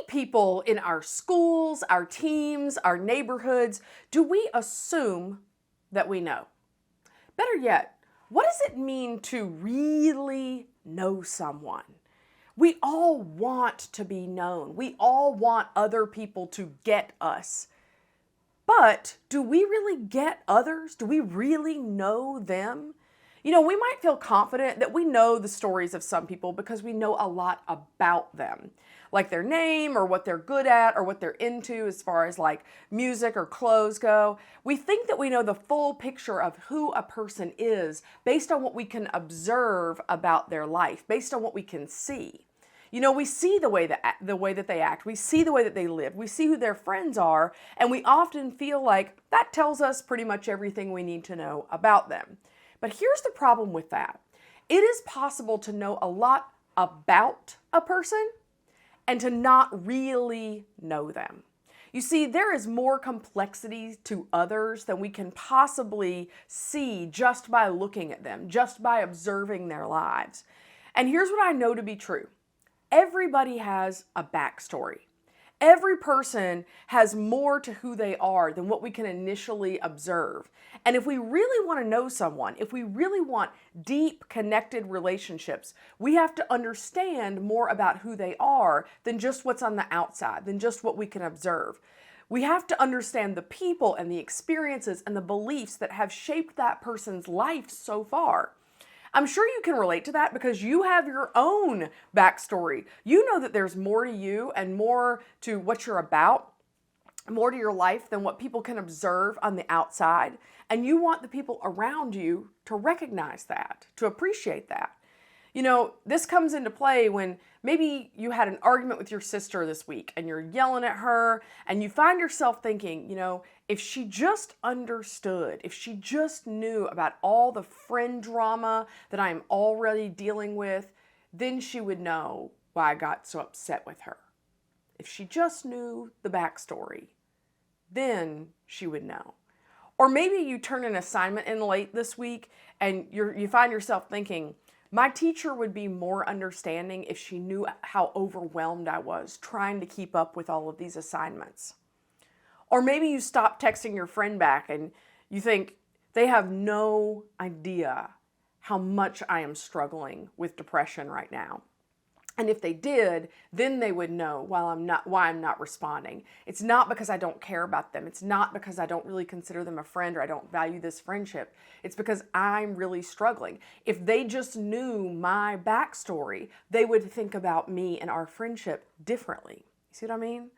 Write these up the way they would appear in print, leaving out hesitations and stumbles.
people in our schools, our teams, our neighborhoods, do we assume that we know? Better yet, what does it mean to really know someone? We all want to be known. We all want other people to get us. But do we really get others? Do we really know them? You know, we might feel confident that we know the stories of some people because we know a lot about them, like their name or what they're good at or what they're into as far as like music or clothes go. We think that we know the full picture of who a person is based on what we can observe about their life, based on what we can see. You know, we see the way that they act, we see the way that they live, we see who their friends are, and we often feel like that tells us pretty much everything we need to know about them. But here's the problem with that. It is possible to know a lot about a person and to not really know them. You see, there is more complexity to others than we can possibly see just by looking at them, just by observing their lives. And here's what I know to be true. Everybody has a backstory. Every person has more to who they are than what we can initially observe. And if we really want to know someone, if we really want deep connected relationships, we have to understand more about who they are than just what's on the outside, than just what we can observe. We have to understand the people and the experiences and the beliefs that have shaped that person's life so far. I'm sure you can relate to that because you have your own backstory. You know that there's more to you and more to what you're about, more to your life than what people can observe on the outside. And you want the people around you to recognize that, to appreciate that. You know, this comes into play when maybe you had an argument with your sister this week and you're yelling at her and you find yourself thinking, you know, if she just understood, if she just knew about all the friend drama that I'm already dealing with, then she would know why I got so upset with her. If she just knew the backstory, then she would know. Or maybe you turn an assignment in late this week and you find yourself thinking, my teacher would be more understanding if she knew how overwhelmed I was trying to keep up with all of these assignments. Or maybe you stop texting your friend back and you think they have no idea how much I am struggling with depression right now. And if they did, then they would know why I'm not responding. It's not because I don't care about them. It's not because I don't really consider them a friend or I don't value this friendship. It's because I'm really struggling. If they just knew my backstory, they would think about me and our friendship differently. You see what I mean?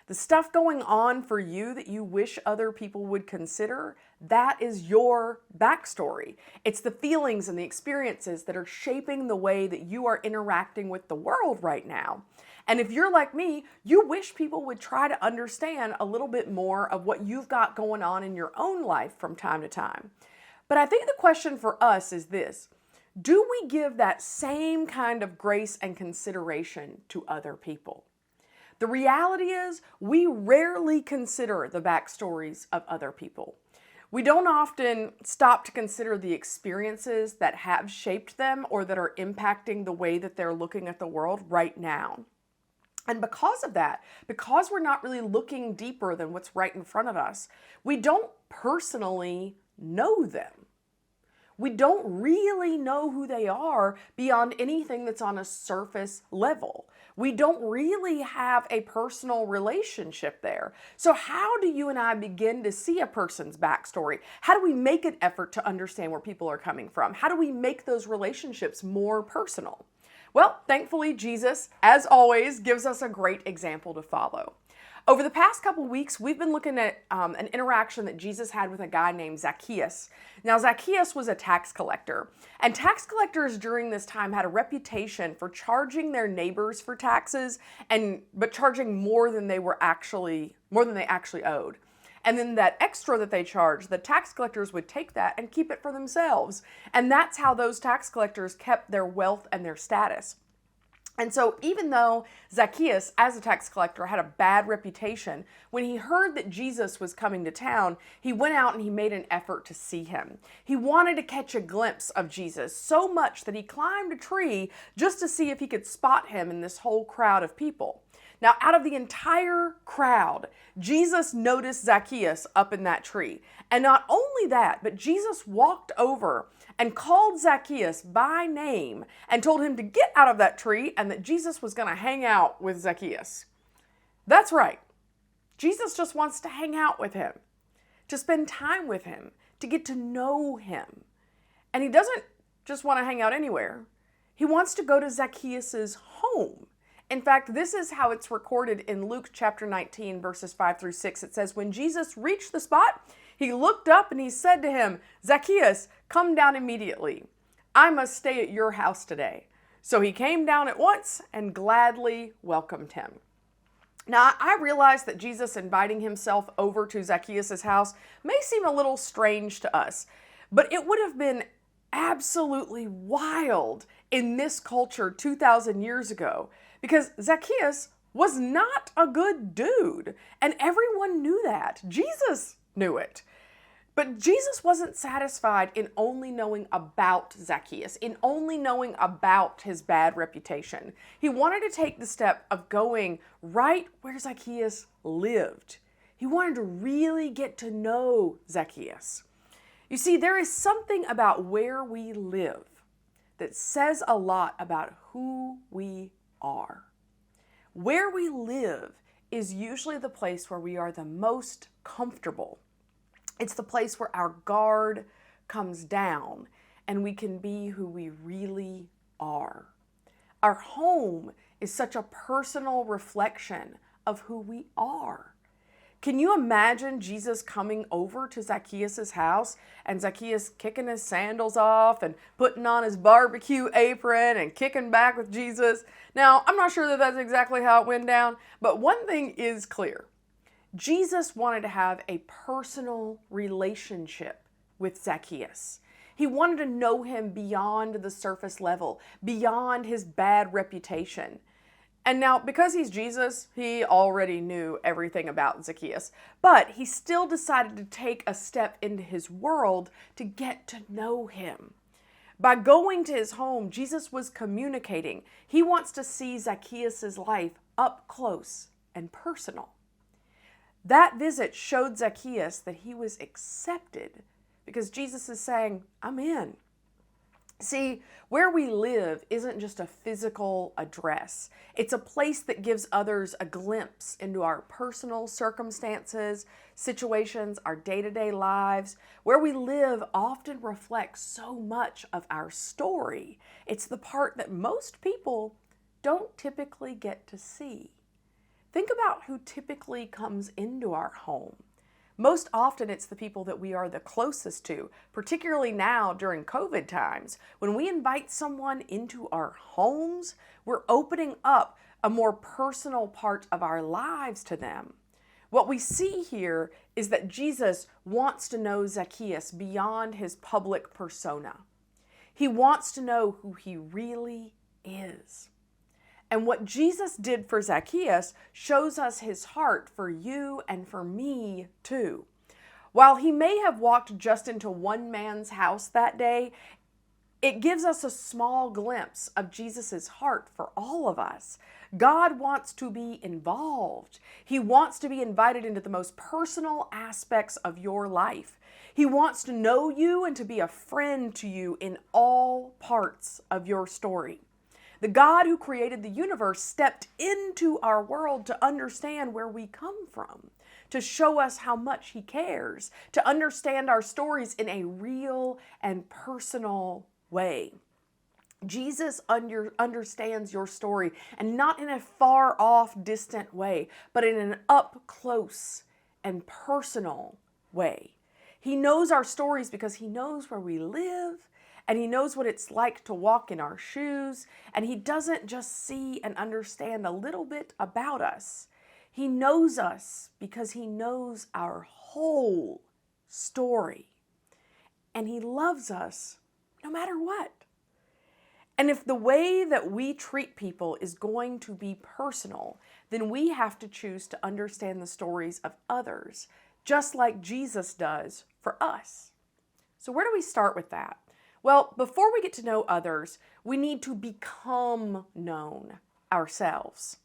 The stuff going on for you that you wish other people would consider, that is your backstory. It's the feelings and the experiences that are shaping the way that you are interacting with the world right now. And if you're like me, you wish people would try to understand a little bit more of what you've got going on in your own life from time to time. But I think the question for us is this: do we give that same kind of grace and consideration to other people? The reality is, we rarely consider the backstories of other people. We don't often stop to consider the experiences that have shaped them or that are impacting the way that they're looking at the world right now. And because of that, because we're not really looking deeper than what's right in front of us, we don't personally know them. We don't really know who they are beyond anything that's on a surface level. We don't really have a personal relationship there. So how do you and I begin to see a person's backstory? How do we make an effort to understand where people are coming from? How do we make those relationships more personal? Well, thankfully, Jesus, as always, gives us a great example to follow. Over the past couple weeks, we've been looking at an interaction that Jesus had with a guy named Zacchaeus. Now, Zacchaeus was a tax collector, and tax collectors during this time had a reputation for charging their neighbors for taxes, but charging more than they actually owed. And then that extra that they charged, the tax collectors would take that and keep it for themselves. And that's how those tax collectors kept their wealth and their status. And so even though Zacchaeus, as a tax collector, had a bad reputation, when he heard that Jesus was coming to town, he went out and he made an effort to see him. He wanted to catch a glimpse of Jesus so much that he climbed a tree just to see if he could spot him in this whole crowd of people. Now, out of the entire crowd, Jesus noticed Zacchaeus up in that tree. And not only that, but Jesus walked over and called Zacchaeus by name and told him to get out of that tree and that Jesus was going to hang out with Zacchaeus. That's right. Jesus just wants to hang out with him, to spend time with him, to get to know him. And he doesn't just want to hang out anywhere. He wants to go to Zacchaeus' home. In fact, this is how it's recorded in Luke chapter 19, verses 5 through 6. It says, when Jesus reached the spot, he looked up and he said to him, Zacchaeus, come down immediately. I must stay at your house today. So he came down at once and gladly welcomed him. Now, I realize that Jesus inviting himself over to Zacchaeus' house may seem a little strange to us, but it would have been absolutely wild in this culture 2,000 years ago, because Zacchaeus was not a good dude, and everyone knew that. Jesus knew it. But Jesus wasn't satisfied in only knowing about Zacchaeus, in only knowing about his bad reputation. He wanted to take the step of going right where Zacchaeus lived. He wanted to really get to know Zacchaeus. You see, there is something about where we live that says a lot about who we are. Where we live is usually the place where we are the most comfortable. It's the place where our guard comes down and we can be who we really are. Our home is such a personal reflection of who we are. Can you imagine Jesus coming over to Zacchaeus' house and Zacchaeus kicking his sandals off and putting on his barbecue apron and kicking back with Jesus? Now, I'm not sure that that's exactly how it went down, but one thing is clear. Jesus wanted to have a personal relationship with Zacchaeus. He wanted to know him beyond the surface level, beyond his bad reputation. And now, because he's Jesus, he already knew everything about Zacchaeus, but he still decided to take a step into his world to get to know him. By going to his home, Jesus was communicating. He wants to see Zacchaeus' life up close and personal. That visit showed Zacchaeus that he was accepted because Jesus is saying, I'm in. See, where we live isn't just a physical address. It's a place that gives others a glimpse into our personal circumstances, situations, our day-to-day lives. Where we live often reflects so much of our story. It's the part that most people don't typically get to see. Think about who typically comes into our home. Most often it's the people that we are the closest to, particularly now during COVID times. When we invite someone into our homes, we're opening up a more personal part of our lives to them. What we see here is that Jesus wants to know Zacchaeus beyond his public persona. He wants to know who he really is. And what Jesus did for Zacchaeus shows us his heart for you and for me too. While he may have walked just into one man's house that day, it gives us a small glimpse of Jesus' heart for all of us. God wants to be involved. He wants to be invited into the most personal aspects of your life. He wants to know you and to be a friend to you in all parts of your story. The God who created the universe stepped into our world to understand where we come from, to show us how much he cares, to understand our stories in a real and personal way. Jesus understands your story, and not in a far off, distant way, but in an up close and personal way. He knows our stories because he knows where we live, and he knows what it's like to walk in our shoes, and he doesn't just see and understand a little bit about us. He knows us because he knows our whole story, and he loves us no matter what. And if the way that we treat people is going to be personal, then we have to choose to understand the stories of others, just like Jesus does for us. So where do we start with that? Well, before we get to know others, we need to become known ourselves.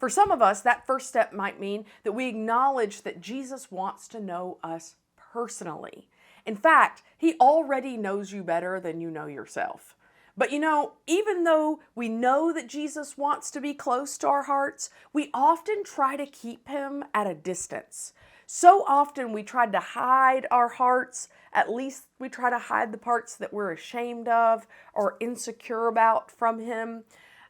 For some of us, that first step might mean that we acknowledge that Jesus wants to know us personally. In fact, he already knows you better than you know yourself. But even though we know that Jesus wants to be close to our hearts, we often try to keep him at a distance. So often we try to hide our hearts. At least we try to hide the parts that we're ashamed of or insecure about from him.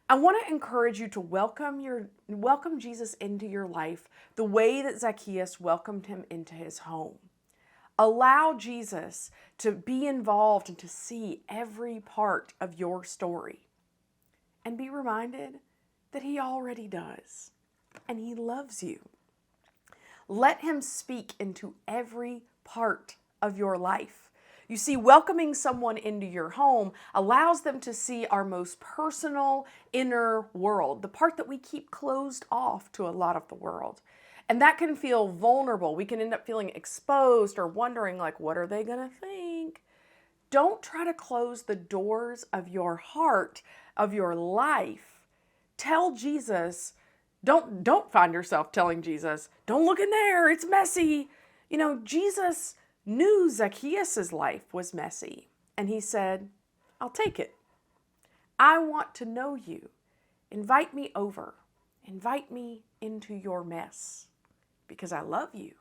I want to encourage you to welcome Jesus into your life the way that Zacchaeus welcomed him into his home. Allow Jesus to be involved and to see every part of your story. And be reminded that he already does. And he loves you. Let him speak into every part of your life. You see, welcoming someone into your home allows them to see our most personal inner world, the part that we keep closed off to a lot of the world. And that can feel vulnerable. We can end up feeling exposed or wondering, what are they going to think? Don't try to close the doors of your heart, of your life. Tell Jesus, don't find yourself telling Jesus, don't look in there, it's messy. Jesus knew Zacchaeus' life was messy. And he said, I'll take it. I want to know you. Invite me over. Invite me into your mess. Because I love you.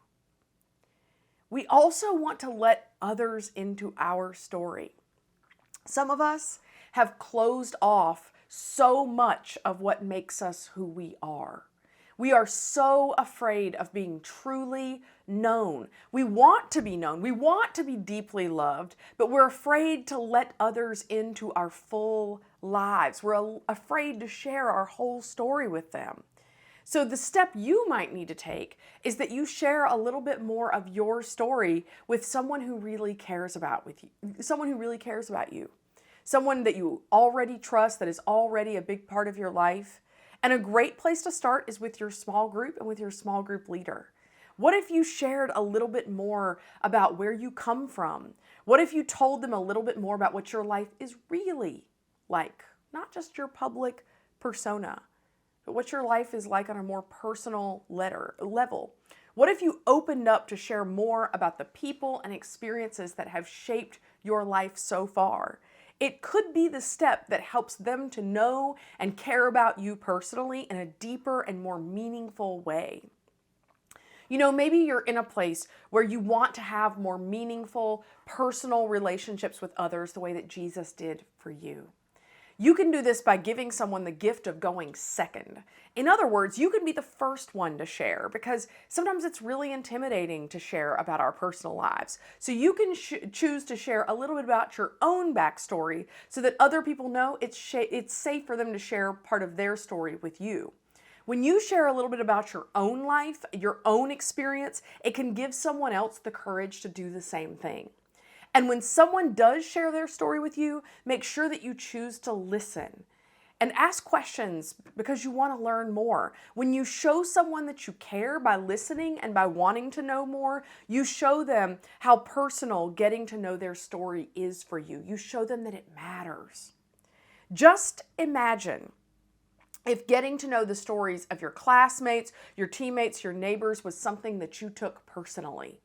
We also want to let others into our story. Some of us have closed off so much of what makes us who we are. We are so afraid of being truly known. We want to be known. We want to be deeply loved, but we're afraid to let others into our full lives. We're afraid to share our whole story with them. So the step you might need to take is that you share a little bit more of your story with someone who really cares about you, someone that you already trust, that is already a big part of your life. And a great place to start is with your small group and with your small group leader. What if you shared a little bit more about where you come from? What if you told them a little bit more about what your life is really like? Not just your public persona, but what your life is like on a more personal level. What if you opened up to share more about the people and experiences that have shaped your life so far? It could be the step that helps them to know and care about you personally in a deeper and more meaningful way. Maybe you're in a place where you want to have more meaningful, personal relationships with others the way that Jesus did for you. You can do this by giving someone the gift of going second. In other words, you can be the first one to share because sometimes it's really intimidating to share about our personal lives. So you can choose to share a little bit about your own backstory so that other people know it's safe for them to share part of their story with you. When you share a little bit about your own life, your own experience, it can give someone else the courage to do the same thing. And when someone does share their story with you, make sure that you choose to listen and ask questions because you want to learn more. When you show someone that you care by listening and by wanting to know more, you show them how personal getting to know their story is for you. You show them that it matters. Just imagine if getting to know the stories of your classmates, your teammates, your neighbors was something that you took personally.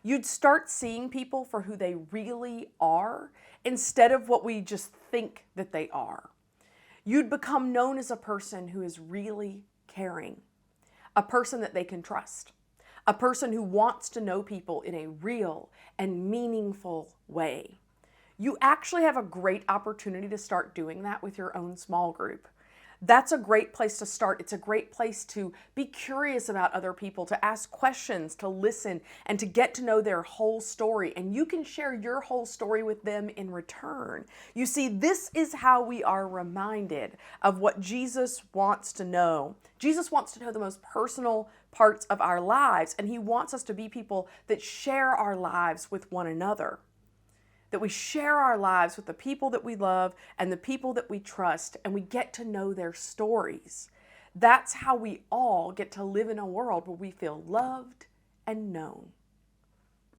You'd start seeing people for who they really are instead of what we just think that they are. You'd become known as a person who is really caring, a person that they can trust, a person who wants to know people in a real and meaningful way. You actually have a great opportunity to start doing that with your own small group. That's a great place to start. It's a great place to be curious about other people, to ask questions, to listen, and to get to know their whole story. And you can share your whole story with them in return. You see, this is how we are reminded of what Jesus wants to know. Jesus wants to know the most personal parts of our lives, and he wants us to be people that share our lives with one another. That we share our lives with the people that we love and the people that we trust, and we get to know their stories. That's how we all get to live in a world where we feel loved and known.